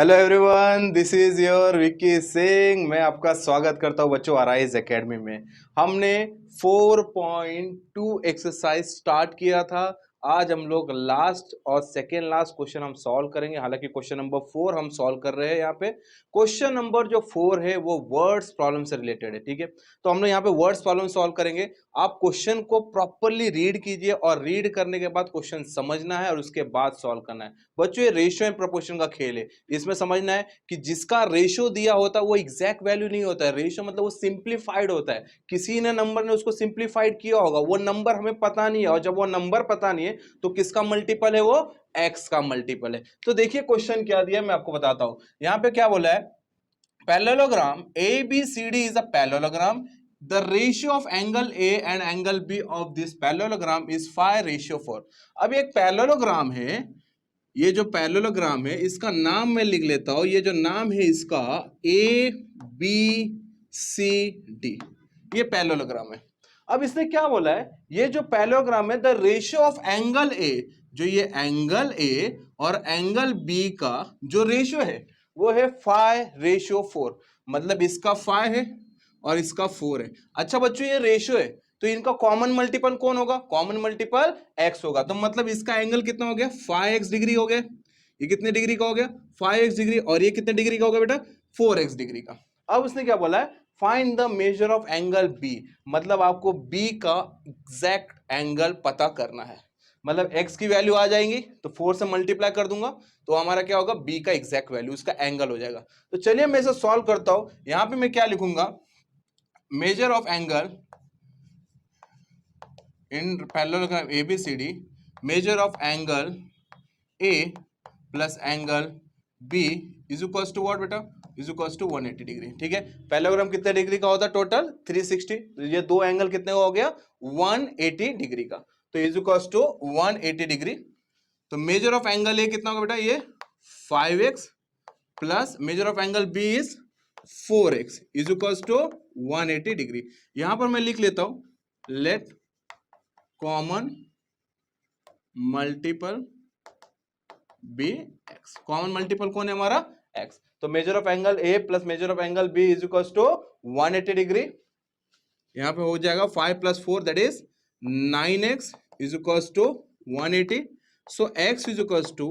Hello everyone, this is your Vicky Singh. मैं आपका स्वागत करता हूं बच्चों अराइज एकेडमी में। हमने 4.2 एक्सरसाइज स्टार्ट किया था। आज हम लोग लास्ट और सेकेंड लास्ट क्वेश्चन हम सॉल्व करेंगे। हालांकि क्वेश्चन नंबर 4 हम सॉल्व कर रहे हैं यहाँ पे। क्वेश्चन नंबर जो 4 है वो वर्ड्स प्रॉब्लम से रिलेटेड है, ठीक है। तो हम लोग यहाँ पे वर्ड्स प्रॉब्लम सॉल्व करेंगे। आप क्वेश्चन को प्रॉपरली रीड कीजिए और रीड करने के बाद क्वेश्चन समझना है और उसके बाद सॉल्व करना है। बच्चों, ये रेशियो एंड प्रोपोर्शन का खेल है। इसमें समझना है कि जिसका रेशो दिया होता है वो एग्जैक्ट वैल्यू नहीं होता है। रेशो मतलब वो सिंप्लीफाइड होता है। किसी ने नंबर ने उसको सिंप्लीफाइड किया होगा, वो नंबर हमें पता नहीं है, और जब वो नंबर पता नहीं है तो किसका मल्टीपल है? वो एक्स का मल्टीपल है। तो देखिए क्वेश्चन क्या दिया, मैं आपको बताता हूं। यहां पे क्या बोला है? Parallelogram ABCD is a parallelogram. The ratio of angle A and angle B of this parallelogram is 5:4. अब एक पैरेललोग्राम है। ये जो पैरेललोग्राम है इसका नाम मैं लिख लेता हूं। ये जो नाम है इसका ABCD, ये पैरेललोग्राम है। अब इसने क्या बोला है? ये जो पैरेललोग्राम है, द रेशियो ऑफ एंगल ए, जो ये एंगल ए और एंगल बी का जो रेशियो है वो है 5:4। मतलब इसका 5 है और इसका 4 है। अच्छा बच्चों, ये रेशियो है तो इनका कॉमन मल्टीपल कौन होगा? कॉमन मल्टीपल x होगा। तो मतलब इसका एंगल कितना हो गया? 5x डिग्री हो गया। ये कितने डिग्री का हो गया? 5x degree. और ये कितने डिग्री का होगा बेटा? 4x डिग्री का। अब उसने क्या बोला है? Find the major of angle B। मतलब आपको B का एग्जैक्ट एंगल पता करना है। मतलब x की वैल्यू आ जाएंगी तो 4 से मल्टीप्लाई कर दूंगा तो हमारा क्या होगा? B का एग्जैक्ट वैल्यू, उसका एंगल हो जाएगा। तो चलिए मैं इसे सॉल्व करता हूं। यहां पे मैं क्या लिखूंगा? Major of angle in parallelogram ABCD, measure of angle A plus angle B is equals to what बेटा? is equals to 180 degree. ठीक है, पैरेललोग्राम कितने डिग्री का होता है? टोटल 360। तो ये दो एंगल कितने का हो गया? 180 डिग्री का। तो is equals to 180 डिग्री। तो मेजर ऑफ एंगल ए कितना होगा बेटा? ये 5x plus measure of angle B is 4x is equals to 180 degree. यहां पर मैं लिख लेता हूं let common multiple be x. Common multiple कौन है हमारा? एक्स। तो measure of angle A plus measure of angle B is equal to 180 degree. यहां पे हो जाएगा 5 + 4 that is 9x is equal to 180। So x is equal to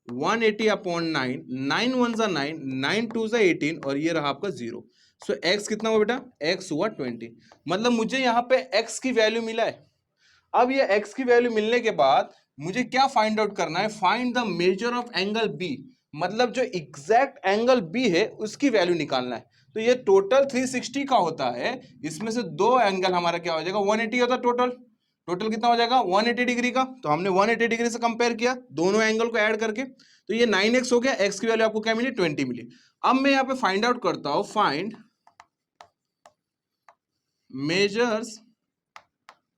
180 upon 9। 9 1 जा 9, 9 2 जा 18 और ये रहा आपका 0। सो x कितना हुआ बेटा? x हुआ 20। मतलब मुझे यहाँ पे x की वैल्यू मिला है। अब ये x की वैल्यू मिलने के बाद मुझे क्या फाइंड आउट करना है? Find the major of angle B। मतलब जो एग्जैक्ट एंगल B है उसकी वैल्यू निकालना है। तो ये टोटल 360 का होता है। इसमें से दो एंगल हमारा क्या हो जाएगा? 180 होता है टोटल। टोटल कितना हो जाएगा? 180 डिग्री का। तो हमने 180 डिग्री से कंपेयर किया दोनों एंगल को ऐड करके। तो ये 9x हो गया। x की वैल्यू आपको क्या मिली? 20 मिली। अब मैं यहाँ पे फाइंड आउट करता हूं, find measures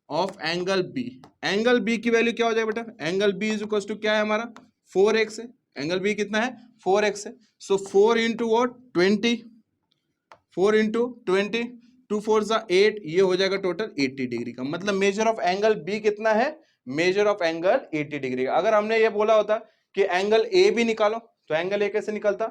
of angle B. Angle B की वैल्यू क्या हो जाएगा बेटा? Angle B is equal to क्या है हमारा? 4x है। एंगल बी कितना है? 4x है। सो 4 इंटू वॉट? 20। 4 इंटू 20, 2 4 जा 8, ये हो जाएगा टोटल 80 डिग्री का। मतलब मेजर ऑफ एंगल बी कितना है? मेजर ऑफ एंगल 80 डिग्री का। अगर हमने ये बोला होता कि एंगल ए भी निकालो तो एंगल ए कैसे निकलता?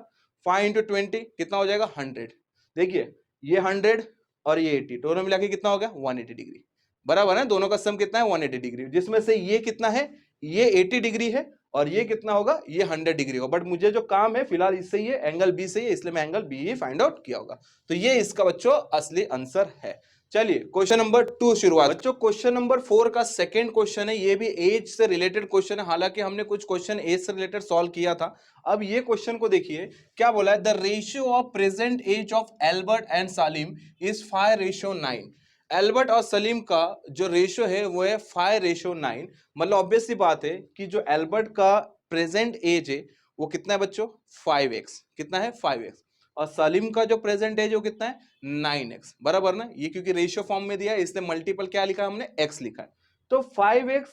5 इंटू 20 कितना हो जाएगा? 100। देखिए ये 100 और ये 80 दोनों मिला के कितना हो गया? 180 डिग्री। बराबर है, दोनों का सम कितना है? 180 डिग्री। जिसमें से ये कितना है? ये 80 डिग्री है और ये कितना होगा? ये 100 डिग्री होगा। बट मुझे जो काम है फिलहाल इससे ये एंगल बी से ही है, इसलिए मैं एंगल बी ही फाइंड आउट किया होगा। तो ये इसका बच्चों असली आंसर है। चलिए क्वेश्चन नंबर 2 शुरुआत। बच्चों क्वेश्चन नंबर 4 का सेकंड क्वेश्चन है। ये भी एज से रिलेटेड क्वेश्चन है। हालांकि हमने कुछ क्वेश्चन एज से रिलेटेड सॉल्व किया था। अब ये क्वेश्चन को देखिए क्या बोला है? The ratio of present age of Albert and Salim is 5:9। Albert और सलीम का जो रेशियो है वो है 5:9। मतलब ऑब्वियस सी बात है कि जो एल्बर्ट का प्रेजेंट एज है वो कितना है बच्चों? 5x। कितना है? 5x। और सलीम का जो प्रेजेंट एज है वो कितना है? 9x। बराबर ना? ये क्योंकि रेशियो फॉर्म में दिया है इसलिए मल्टीपल क्या लिखा है हमने? x लिखा है। तो 5x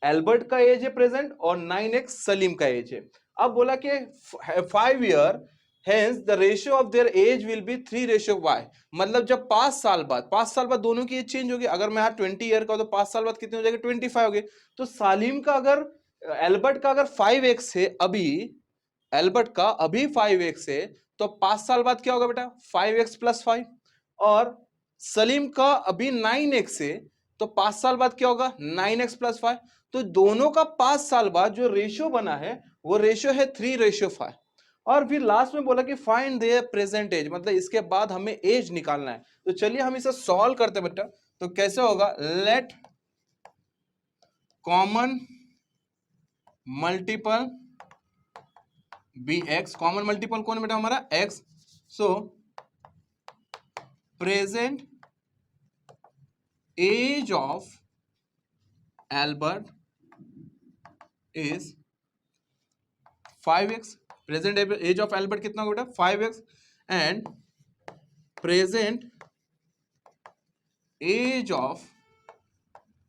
एल्बर्ट का एज है प्रेजेंट और 9x सलीम का एज है। अब बोला कि 5 year, hence the ratio of their age will be 3:y। मतलब जब 5 साल बाद दोनों की एज चेंज होगी। अगर मैं यहाँ 20 ईयर का तो 5 साल बाद कितने हो जाएगा? 25 हो गए। तो सालिम का अगर एल्बर्ट का अगर 5x है अभी एल्बर्ट का अभी 5x है, तो 5 साल बाद क्या होगा बेटा 5x प्लस 5, और सलीम का अभी 9x है, तो 5 साल बाद क्या होगा 9x प्लस 5। तो दोनों का 5 साल बाद जो रेशियो बना है वो रेशियो है 3:5। और फिर लास्ट में बोला कि फाइंड देयर प्रेजेंट एज, मतलब इसके बाद हमें एज निकालना है। तो चलिए हम इसे सॉल्व करते हैं बेटा। तो कैसे होगा, let common multiple be x, common multiple कौन है बेटा हमारा x, so present age of Albert is 5x, present age of Albert कितना होगा बेटा 5x, and present age of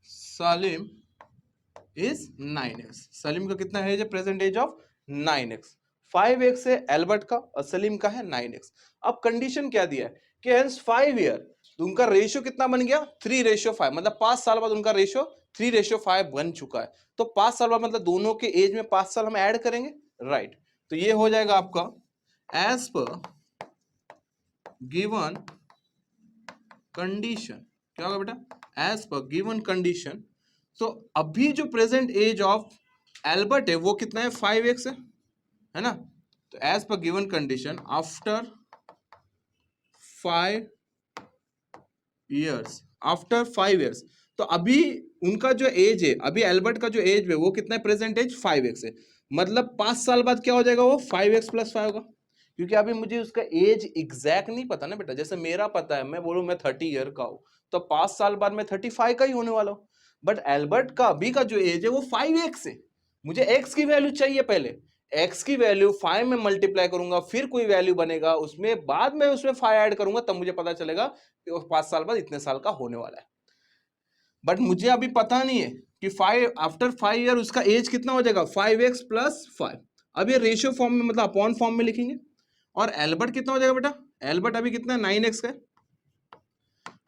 Salim is 9x। Salim का कितना एज है, present age of 9x, 5x है एल्बर्ट का और सलीम का है 9x। अब कंडीशन क्या दिया है कि हेंस 5 ईयर, तो उनका रेशियो कितना बन गया 3:5, मतलब 5 साल बाद उनका रेशियो 3:5 बन चुका है। तो 5 साल बाद मतलब दोनों के एज में 5 साल हम ऐड करेंगे, राइट। तो ये हो जाएगा आपका एज पर गिवन कंडीशन, क्या होगा बेटा एज पर गिवन कंडीशन। तो अभी जो प्रेजेंट एज ऑफ एल्बर्ट है वो कितना है 5x है ना। तो एज पर given condition after 5 years, after 5 years, तो अभी उनका जो एज है, अभी एल्बर्ट का जो एज है वो कितना है प्रेजेंट एज 5x है, मतलब 5 साल बाद क्या हो जाएगा वो 5x प्लस 5 होगा। क्योंकि अभी मुझे उसका एज एग्जैक्ट नहीं पता ना बेटा, जैसे मेरा पता है, मैं बोलूं मैं 30 ईयर का हूं, तो 5 साल बाद मैं 35 का ही होने वाला हूं। बट एल्बर्ट का अभी का जो एज है वो 5x है, मुझे x की वैल्यू चाहिए पहले, x की वैल्यू 5 में मल्टीप्लाई करूंगा, फिर कोई वैल्यू बनेगा उसमें, बाद में उसमें 5 ऐड करूंगा, तब मुझे पता चलेगा कि 5 साल बाद इतने साल का होने वाला है। बट मुझे अभी पता नहीं है कि 5 आफ्टर 5 ईयर उसका एज कितना हो जाएगा 5x प्लस 5। अब ये रेशियो फॉर्म में मतलब अपॉन फॉर्म में लिखेंगे। और एल्बर्ट कितना हो जाएगा बेटा, एल्बर्ट अभी कितना 9x का है,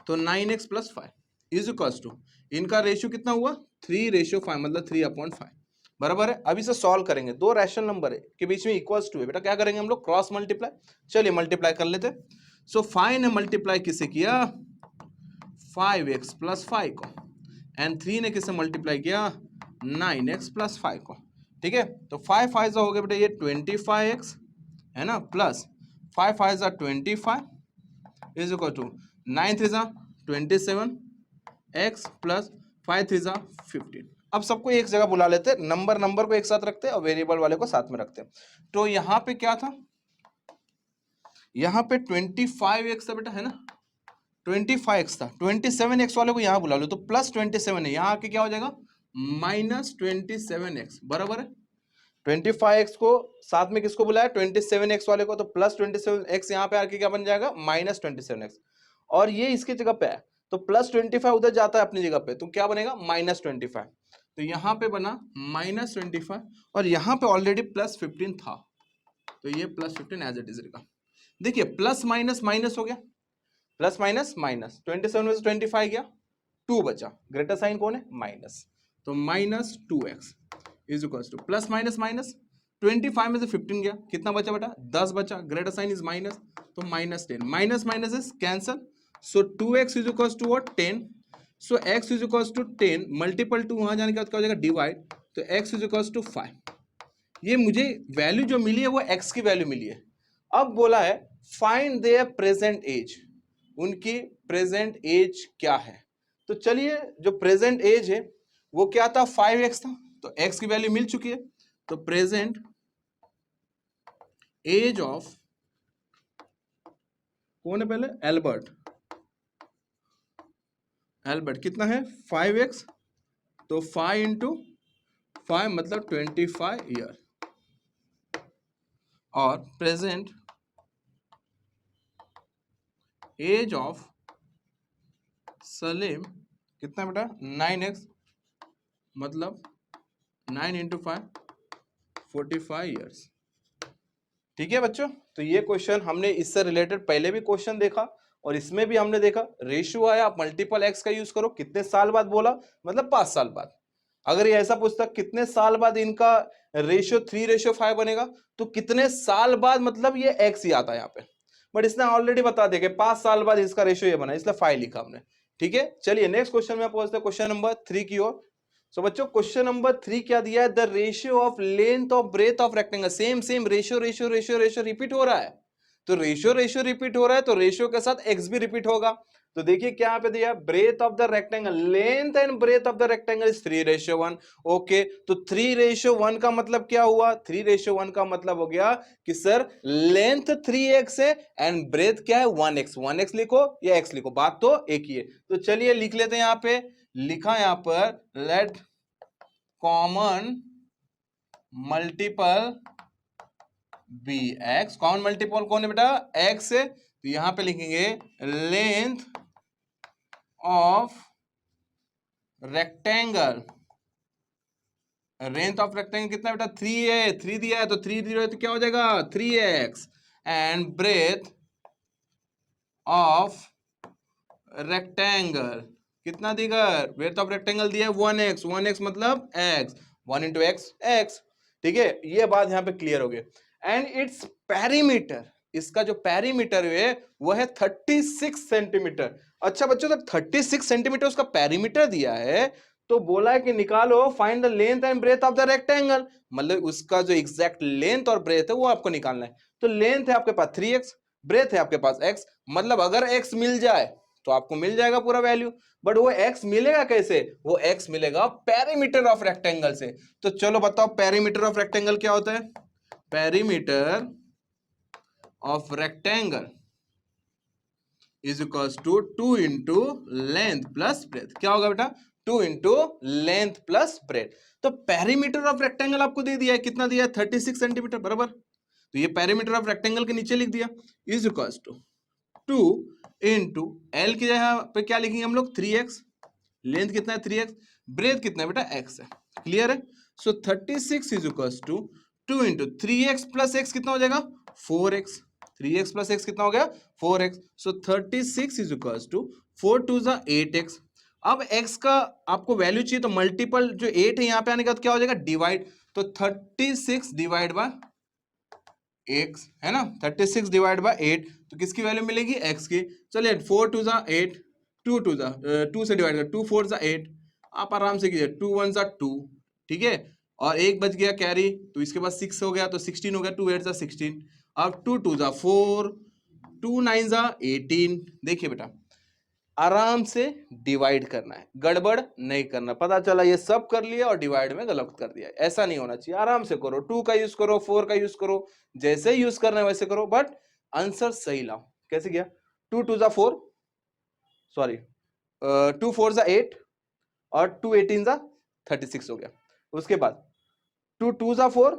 तो 9x plus 5 is equals to, इनका रेशियो कितना हुआ 3:5, मतलब 3/5 बराबर है। अभी से सॉल्व करेंगे, दो रैशनल नंबर है के बीच में इक्वल्स टू है बेटा, क्या करेंगे हम लोग क्रॉस मल्टीप्लाई। चलिए मल्टीप्लाई कर लेते। सो 5 ने मल्टीप्लाई किसे किया 5x प्लस 5 को, एंड 3 ने किसे मल्टीप्लाई किया 9x प्लस 5 को, ठीक है। तो 5 5 हो गया बेटा ये 25x है ना, plus 5 5 25 is equal to 9 3 27x plus 5 3 15। अब सबको एक जगह बुला लेते हैं, नंबर को एक साथ रखते हैं और वेरिएबल वाले को साथ में रखते हैं। तो यहाँ पे क्या था, यहाँ पे 25x था बेटा है ना, 25x था, 27x वाले को यहाँ बुला लो, तो प्लस 27 है, यहाँ आके क्या हो जाएगा माइनस 27x बराबर है। 25x को साथ में किसको बुलाया 27x वाले को, तो प्लस 27x यहाँ पे आके क्या बन जाएगा माइनस 27x, और ये इसकी जगह पे है, तो प्लस 25 उधर जाता है अपनी जगह पे, तो क्या बनेगा माइनस 25। तो यहाँ पे बना माइनस 25, और यहाँ पे ऑलरेडी प्लस 15 था, तो ये प्लस 15 एज इट इज रहेगा। देखिए प्लस माइनस माइनस हो गया, प्लस माइनस माइनस, 27 में से 25 गया, 2 बचा, ग्रेटर साइन कौन है माइनस, तो minus 2x is equal two plus minus minus, 25 में से 15 गया, कितना बचा बेटा 10 बचा, ग्रेटर साइन इज माइनस, तो minus 10, minus minus is cancel, so 2x is equal to what 10, सो x is equal to 10 multiple to वहां जाने के बाद क्या हो जाएगा डिवाइड, तो x इज इक्वल टू 5। ये मुझे वैल्यू जो मिली है वो x की वैल्यू मिली है। अब बोला है फाइंड देयर प्रेजेंट एज, उनकी प्रेजेंट एज क्या है। तो चलिए जो प्रेजेंट एज है वो क्या था 5x था, तो x की वैल्यू मिल चुकी है, तो प्रेजेंट एज ऑफ कौन है पहले एल्बर्ट, एल्बर्ट कितना है 5x, तो 5 इंटू 5 मतलब 25 ईयर, और प्रेजेंट एज ऑफ सलीम कितना बेटा 9x, मतलब 9 इंटू 5 45 ईयर्स। ठीक है बच्चों, तो ये क्वेश्चन हमने इससे रिलेटेड पहले भी क्वेश्चन देखा, और इसमें भी हमने देखा रेशियो आया, आप मल्टीपल एक्स का यूज करो, कितने साल बाद बोला मतलब 5 साल बाद, अगर ये ऐसा पूछता कितने साल बाद इनका रेशियो 3:5 बनेगा, तो कितने साल बाद मतलब ये x ही आता है यहाँ पे, बट इसने ऑलरेडी बता दिया कि 5 साल बाद इसका रेशियो ये बना, इसलिए 5 लिखा हमने। ठीक है, चलिए नेक्स्ट क्वेश्चन में पहुंचते हैं, क्वेश्चन नंबर 3 की ओर। सो बच्चों क्वेश्चन नंबर 3 क्या दिया है, the ratio of length of breadth of rectangle. Same same ratio ratio ratio ratio repeat हो रहा है, तो रेशियो रेशियो रिपीट हो रहा है तो रेशियो के साथ x भी रिपीट होगा। तो देखिए क्या यहाँ पे दिया, breadth of the rectangle, length and breadth of the rectangle is 3:1। Okay, तो 3:1 का मतलब क्या हुआ, 3:1 का मतलब हो गया कि सर लेंथ 3x है एंड ब्रेथ क्या है 1x। 1x लिखो या x लिखो, बात तो एक ही है। तो चलिए लिख लेते हैं, यहाँ पे लिखा यहाँ पर let common multiple be x. Common multiple कौन है बेटा, x है, तो यहां पे लिखेंगे length of rectangle. Length of rectangle कितना बेटा 3 है, 3 दिया है तो 3 दिया तो क्या हो जाएगा 3x and breadth of rectangle कितना देगा, ब्रेथ ऑफ रेक्टेंगल दिया है 1x। 1x मतलब x, 1 into x x। ठीक है, ये बात यहां पे क्लियर हो गई। एंड इट्स पेरीमीटर, इसका जो पेरीमीटर है वो है 36 सेंटीमीटर। अच्छा बच्चों, जब 36 सेंटीमीटर उसका पेरीमीटर दिया है तो बोला है कि निकालो find the length and breadth of the rectangle, मतलब उसका जो एग्जैक्ट लेंथ और ब्रेथ है वो आपको निकालना है। तो लेंथ है आपके पास 3x, ब्रेथ है आपके पास x, मतलब अगर x मिल जाए तो आपको मिल जाएगा पूरा वैल्यू। बट वो x मिलेगा कैसे, वो x मिलेगा पेरीमीटर ऑफ रेक्टेंगल से। तो चलो बताओ पेरीमीटर ऑफ रेक्टेंगल क्या होता है, perimeter of rectangle is equals to 2 into length plus breadth. क्या होगा बेटा, 2 इंटू लेंथ प्लस ब्रेथ। तो पेरीमीटर ऑफ रेक्टेंगल आपको दे दिया है, कितना दिया है 36 सेंटीमीटर बराबर। तो ये पेरीमीटर ऑफ रेक्टेंगल के नीचे लिख दिया is equals to 2 into L की जगह पे क्या लिखेंगे हम लोग 3x, लेंथ कितना है 3x, ब्रेथ कितना है बेटा x है। क्लियर है, so 36 is equals to 2 into 3x plus x कितना हो जाएगा 4x। 3x प्लस x कितना हो गया 4x। So 36 is equals to 4 2 जा 8x। अब x का आपको वैल्यू चाहिए तो मल्टीपल जो 8 है यहाँ पे आने का तो क्या हो जाएगा डिवाइड, तो 36 डिवाइड बाय x है ना, 36 डिवाइड बाय 8 तो किसकी वैल्यू मिलेगी x की। चलिए 4 2 जा 8, 2 2 जा 2 से डिवाइड कर, 2 4 जा 8, आप आराम से कीजिए 2 1 जा 2। ठीक है, और एक बच गया कैरी तो इसके बाद 6 हो गया तो 16 हो गया, 2 8 जा 16, अब 2 2 जा 4, 2 9 जा 18। देखिए बेटा आराम से डिवाइड करना है, गड़बड़ नहीं करना। पता चला ये सब कर लिया और डिवाइड में गलत कर दिया, ऐसा नहीं होना चाहिए। आराम से करो, 2 का यूज करो, 4 का यूज करो, जैसे यूज करना है वैसे करो, बट आंसर सही लाओ। कैसे किया, 2 2 जा 4, सॉरी 2 4 जा 8 और 2 18 जा 36 हो गया। उसके बाद 2 2 जा 4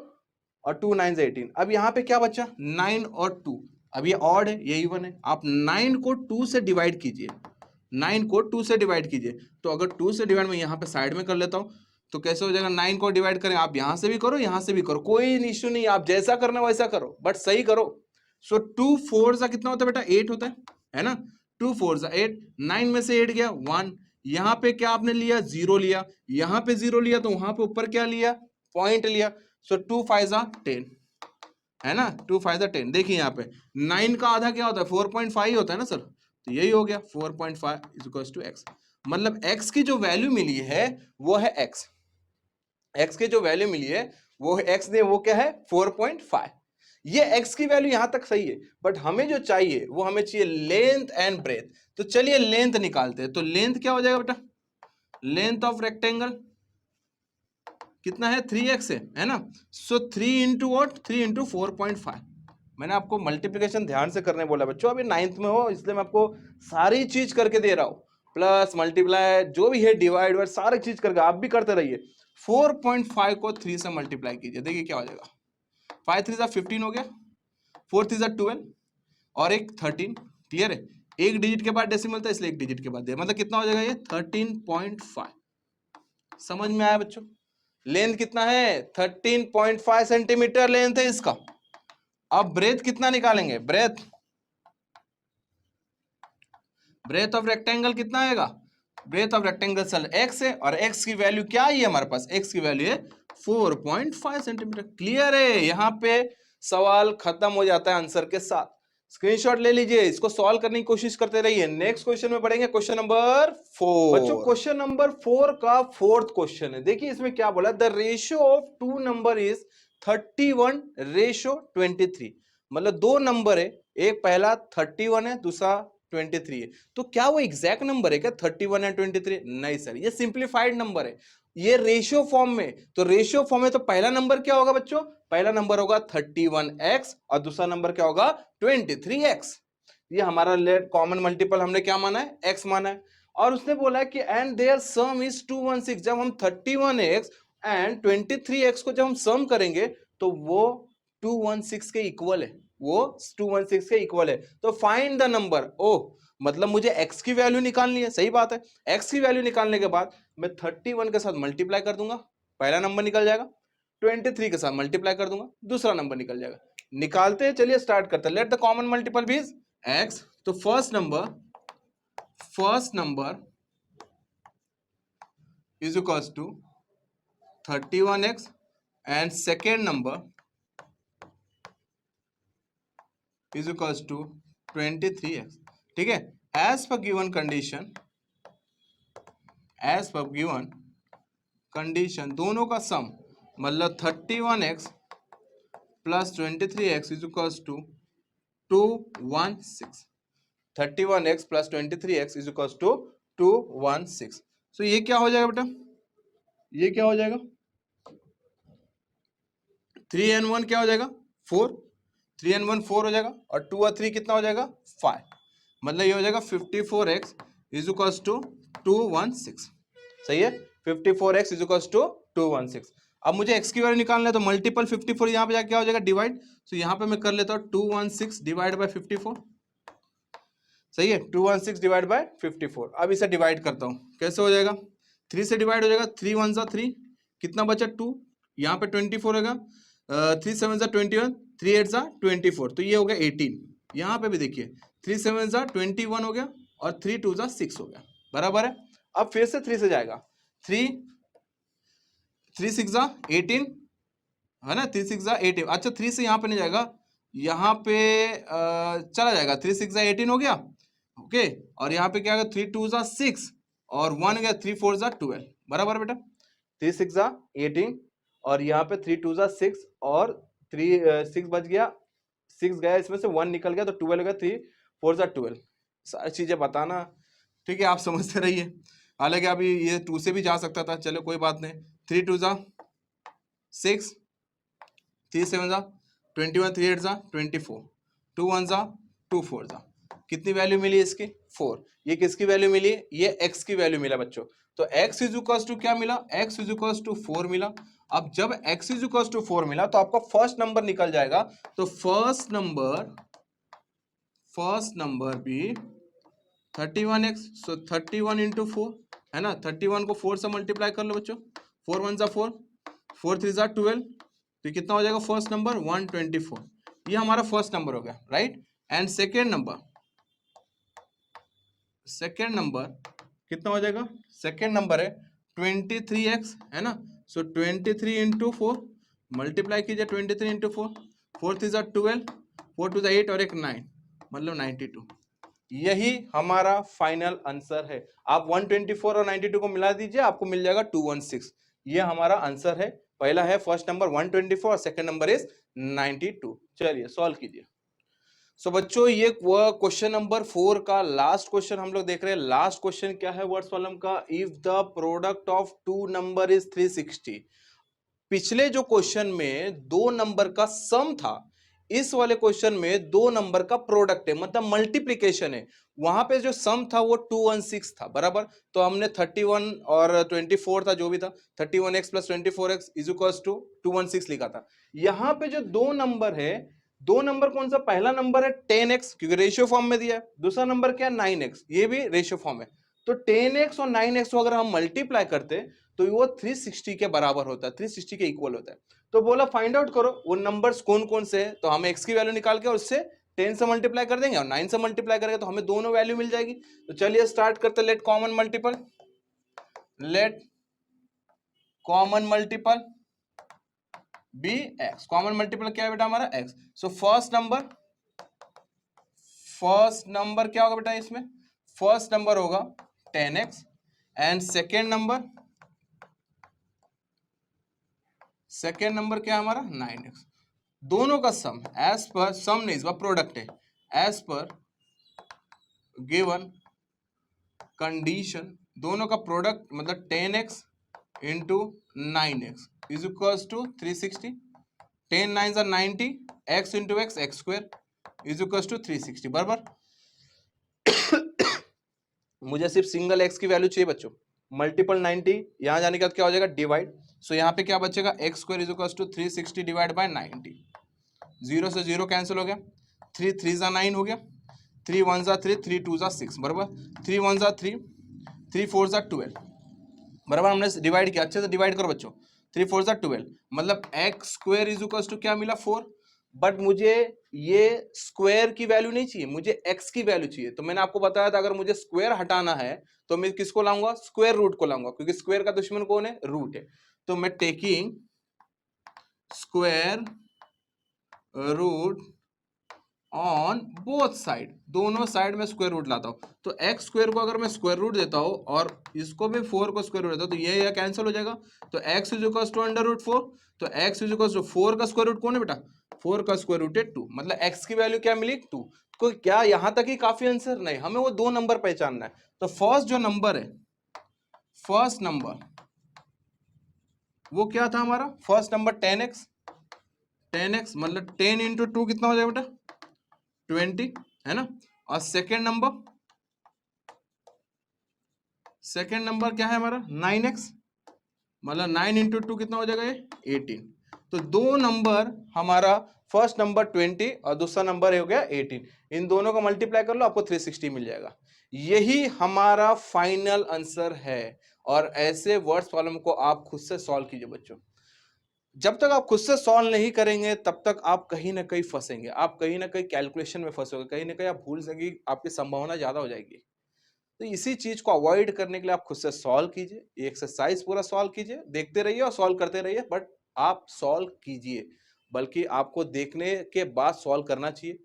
और 2 9 जा 18। अब यहाँ पे क्या बचा 9 और 2, अब ये ऑड है ये इवन है, आप 9 को 2 से डिवाइड कीजिए, 9 को 2 से डिवाइड कीजिए। तो अगर 2 से डिवाइड मैं यहाँ पे साइड में कर लेता हूँ तो कैसे हो जाएगा, 9 को डिवाइड करें, आप यहाँ से भी करो यहाँ से भी करो, कोई इश्यू नहीं, आप जैसा करना वैसा करो बट सही करो। सो 2 4 सा कितना होता है बेटा 8 होता है ना, 2 4 सा 8, 9 में से 8 गया 1, यहाँ पे क्या आपने लिया 0 लिया, यहाँ पे 0 लिया तो वहां पे ऊपर क्या लिया पॉइंट लिया। सो 2 5 जा 10 है ना, 2 5 जा 10। देखिए यहाँ पे 9 का आधा क्या होता है 4.5 होता है ना सर, तो यही हो गया 4.5 इज इक्वल टू x। मतलब x की जो वैल्यू मिली है वो है x, x की जो वैल्यू मिली है वो है x ने, वो क्या है 4.5। ये x की वैल्यू यहां तक सही है, बट हमें जो चाहिए वो हमें चाहिए लेंथ एंड ब्रेथ। तो चलिए लेंथ निकालते हैं। तो लेंथ क्या हो जाएगा बेटा, लेंथ ऑफ रेक्टेंगल कितना है 3x है ना। सो 3 इंटू वॉट 3 इंटू 4.5। मैंने आपको मल्टीप्लिकेशन ध्यान से करने बोला बच्चों, अभी 9th में हो इसलिए मैं आपको सारी चीज करके दे रहा हूं, प्लस मल्टीप्लाई जो भी है डिवाइड वाइड सारी चीज करके आप भी करते रहिए। 4.5 को 3 से मल्टीप्लाई कीजिए, देखिए क्या हो जाएगा, 5 3 जा 15 हो गया, 4 3 जा 12 और एक 13। क्लियर है, एक डिजिट के बाद डेसिमल था इसलिए एक डिजिट के बाद दिया, मतलब कितना हो जाएगा ये 13.5। समझ में आया बच्चों, लेंथ कितना है 13.5 सेंटीमीटर लेंथ है इसका। अब ब्रेथ कितना निकालेंगे, ब्रेथ ऑफ रेक्टेंगल कितना आएगा ब्रेथ ऑफ रेक्टेंगल सेल x है और x की वैल्यू क्या है हमारे पास, x की वैल्यू है 4.5 सेंटीमीटर। क्लियर है, यहाँ पे सवाल खत्म हो जाता है आंसर के साथ। स्क्रीनशॉट ले लीजिए, इसको सॉल्व करने की कोशिश करते रहिए। नेक्स्ट क्वेश्चन में पढ़ेंगे क्वेश्चन नंबर 4। बच्चों क्वेश्चन नंबर 4 का फोर्थ क्वेश्चन है। देखिए इसमें क्या बोला, the ratio of two number is 31:23। मतलब दो नंबर है, एक पहला 31 है, दूसरा 23 है। तो क्या वो एग्जैक्ट नंबर है क्या 31 या 23? नहीं सर, ये सिंप्लीफाइड नंबर है, ये रेशियो फॉर्म में। तो रेशियो फॉर्म में तो पहला नंबर क्या होगा बच्चों, पहला नंबर होगा 31x और दूसरा नंबर क्या होगा 23x। ये हमारा कॉमन मल्टीपल हमने क्या माना है, x माना है। और उसने बोला है कि एंड देयर सम इज 216। जब हम 31x एंड 23x को जब हम सम करेंगे तो वो 216 के इक्वल है, वो 216 के इक्वल है। तो फाइंड द नंबर। ओह, मतलब मुझे x की वैल्यू निकालनी है, सही बात है। x की वैल्यू निकालने के बाद मैं 31 के साथ मल्टीप्लाई कर दूंगा, पहला नंबर निकल जाएगा। 23 के साथ मल्टीप्लाई कर दूंगा, दूसरा नंबर निकल जाएगा। निकालते हैं, चलिए स्टार्ट करते हैं। Let the common multiple be x। तो first number is equals to 31x and second number is equals to 23x। ठीक है, एज पर गिवन कंडीशन दोनों का सम, मतलब 31x plus 23x is equals to 216। 31x plus 23x is equals to 216। So ये क्या हो जाएगा बेटा, ये क्या हो जाएगा, 3 and 1 क्या हो जाएगा 4, 3 and 1 4 हो जाएगा, और 2 और 3 कितना हो जाएगा 5। मतलब ये हो जाएगा 54x इज इक्वल्स टू 216। सही है, 54x इज इक्वल्स टू 216। अब मुझे x की वैल्यू निकालना है, तो मल्टीपल 54 यहाँ पे जाके क्या हो जाएगा डिवाइड। तो यहाँ पे मैं कर लेता हूँ 216 डिवाइड बाय 54। सही है, 216 डिवाइड बाय 54। अब इसे डिवाइड करता हूँ, कैसे हो जाएगा, 3 से डिवाइड हो जाएगा, 3 1 जा 3, कितना बचा 2, यहाँ पे 24 होगा, 3 7 जा 21, 3 8 जा 24, तो ये हो गया 18। यहाँ पे भी देखिए 3 7 जा 21 हो गया और 3 2 जा 6 हो गया, बराबर है। अब फिर से 3 से जाएगा, 3 6 जा 18 है ना, 3 6 जा 18। अच्छा 3 से यहाँ पे नहीं जाएगा, यहाँ पे चला जाएगा, 3 6 जा 18 हो गया, ओके। और यहाँ पे क्या होगा, 3 2 जा 6 और 1 गया, 3 4 जा 12, बराबर बेटा। 3 6 जा 18 और यहाँ पे 3 2 जा 6 और 6 बच गया, 6 गया इसमें से 1 निकल गया, तो 12 हो गया, 3 4 जा 12। सारी चीजें बताना, ठीक है, आप समझते रहिए। हालांकि अभी ये 2 से भी जा सकता था, चलो कोई बात नहीं। 3 2 जा 6, 3 7 जा 21, 3 8 जा 24, 2 1 जा 2 4 जा, कितनी वैल्यू मिली इसकी 4। ये किसकी वैल्यू मिली, ये x की वैल्यू मिला बच्चों। तो x इज इक्वल्स टू क्या मिला, x इज इक्वल्स टू 4 मिला। अब जब x इज इक्वल्स टू 4 मिला तो आपका फर्स्ट नंबर निकल जाएगा। तो फर्स्ट नंबर भी 31x, सो 31 इंटू 4 है ना, 31 को 4 से मल्टीप्लाई कर लो बच्चों, 4 1 जा 4, 4 3 जा 12, तो कितना हो जाएगा फर्स्ट नंबर 124। ये हमारा फर्स्ट नंबर हो गया, राइट। एंड सेकेंड नंबर कितना हो जाएगा, सेकेंड नंबर है 23x है ना, सो 23 इंटू 4 मल्टीप्लाई कीजिए, 23 इंटू 4, 4 3 जा 12, 4 2 जा 8 और एक 9, मतलब 92। यही हमारा फाइनल आंसर है। आप 124 और 92 को मिला दीजिए, आपको मिल जाएगा 216। ये हमारा आंसर है। पहला है फर्स्ट नंबर 124 और सेकंड नंबर इज 92। चलिए सॉल्व कीजिए। सो बच्चों ये क्वेश्चन नंबर 4 का लास्ट क्वेश्चन हम लोग देख रहे हैं। लास्ट क्वेश्चन क्या है वर्ड्स प्रॉब्लम का, if the product of two number is 360। पिछले जो क्वेश्चन में दो नंबर का सम था, इस वाले क्वेश्चन में दो नंबर का प्रोडक्ट है, मतलब मल्टीप्लिकेशन है। वहां पे जो सम था वो 216 था, बराबर। तो हमने 31 और 24 था, जो भी था, 31x plus 24x is equals to 216 लिखा था। यहाँ पे जो दो नंबर है, दो नंबर कौन सा, पहला नंबर है 10x क्योंकि रेशियो फॉर्म में दिया है, दूसरा नंबर क्या है 9x, ये भी रेशियो फॉर्म है। तो 10x और 9x को अगर हम मल्टीप्लाई करते तो वो 360 के बराबर होता है, 360 के इक्वल होता है। तो बोला फाइंड आउट करो वो नंबर्स कौन कौन से हैं। तो हम x की वैल्यू निकाल के उससे 10 से मल्टीप्लाई कर देंगे और 9 से मल्टीप्लाई करेंगे तो हमें दोनों वैल्यू मिल जाएगी। तो चलिए स्टार्ट करते, let common multiple. Let common multiple be x. Common multiple क्या है बेटा हमारा एक्स। सो फर्स्ट नंबर क्या होगा बेटा इसमें, फर्स्ट नंबर होगा 10x एंड सेकेंड नंबर क्या है हमारा 9x। दोनों का सम एज पर सम नहीं, इस बार प्रोडक्ट है, एज पर गिवन कंडीशन दोनों का प्रोडक्ट मतलब 10x into 9x is equals to 360। 10 9 are 90, x into x x square is equals to 360 बराबर। मुझे सिर्फ सिंगल x की वैल्यू चाहिए बच्चों। मल्टीपल 90 यहां जाने के बाद क्या हो जाएगा डिवाइड। सो यहाँ पे क्या बचेगा x square is equals to 360 divide by 90। Zero से जीरो कैंसिल हो गया, 3 3 जा 9 हो गया, 3 1 जा 3, 3 2 जा 6 बराबर, 3 1 जा 3, 3 4 जा 12 बराबर। हमने डिवाइड किया, अच्छे से डिवाइड करो बच्चों। 3 4 जा 12 मतलब x square is equals to क्या मिला 4। बट मुझे ये स्क्वायर की वैल्यू नहीं चाहिए, मुझे एक्स की वैल्यू चाहिए। तो मैंने आपको बताया था अगर मुझे स्क्वायर हटाना है तो मैं किसको लाऊंगा, स्क्वायर रूट को लाऊंगा, क्योंकि स्क्वायर का दुश्मन कौन है, रूट है। तो मैं taking square root on both side, दोनों साइड में स्क्वायर रूट लाता हूं। तो एक्स स्क्वायर को अगर मैं स्क्वायर रूट देता हूं और इसको भी 4 को स्क्वायर रूट देता हूं तो ये कैंसिल हो जाएगा। तो x is equal to under root 4। तो x इज इक्वल टू 4 का स्क्वायर रूट कौन है बेटा, 4 का स्क्वायर रूट है 2। मतलब x की वैल्यू क्या मिली 2। तो क्या यहां तक ही काफी आंसर, नहीं, हमें वो दो नंबर पहचानना है। तो फर्स्ट जो नंबर है, फर्स्ट नंबर वो क्या था हमारा, फर्स्ट नंबर 10x मतलब 10 इंटू 2 कितना हो जाएगा बेटा 20 है ना। और सेकेंड नंबर क्या है हमारा 9x मतलब 9 इंटू 2 कितना हो जाएगा ये 18। तो दो नंबर हमारा, फर्स्ट नंबर 20 और दूसरा नंबर हो गया 18, इन दोनों को मल्टीप्लाई कर लो आपको 360 मिल जाएगा। यही हमारा फाइनल आंसर है। और ऐसे वर्ड्स प्रॉब्लम को आप खुद से सॉल्व कीजिए बच्चों। जब तक आप खुद से सॉल्व नहीं करेंगे तब तक आप कहीं ना कहीं फंसेंगे, आप कहीं ना कहीं कैलकुलेशन में फंसोगे, कहीं ना कहीं आप भूल जाएंगे, आपकी संभावना ज्यादा हो जाएगी। तो इसी चीज को अवॉइड करने के लिए आप खुद से सॉल्व कीजिए, ये एक्सरसाइज पूरा सॉल्व कीजिए, देखते रहिए और सॉल्व करते रहिए, बट आप सॉल्व कीजिए, बल्कि आपको देखने के बाद सॉल्व करना चाहिए।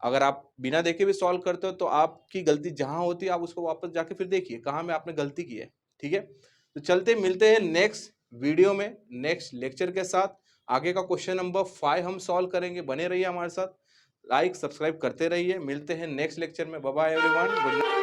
अगर आप बिना देखे भी सॉल्व करते हो तो आपकी गलती जहां होती है आप उसको वापस जाके फिर देखिए कहां में आपने गलती की है। ठीक है, तो चलते मिलते हैं नेक्स्ट वीडियो में, नेक्स्ट लेक्चर के साथ। आगे का क्वेश्चन नंबर 5 हम सॉल्व करेंगे, बने रहिए हमारे साथ, लाइक सब्सक्राइब करते रहिए। मिलते हैं नेक्स्ट लेक्चर में, bye bye everyone, good night.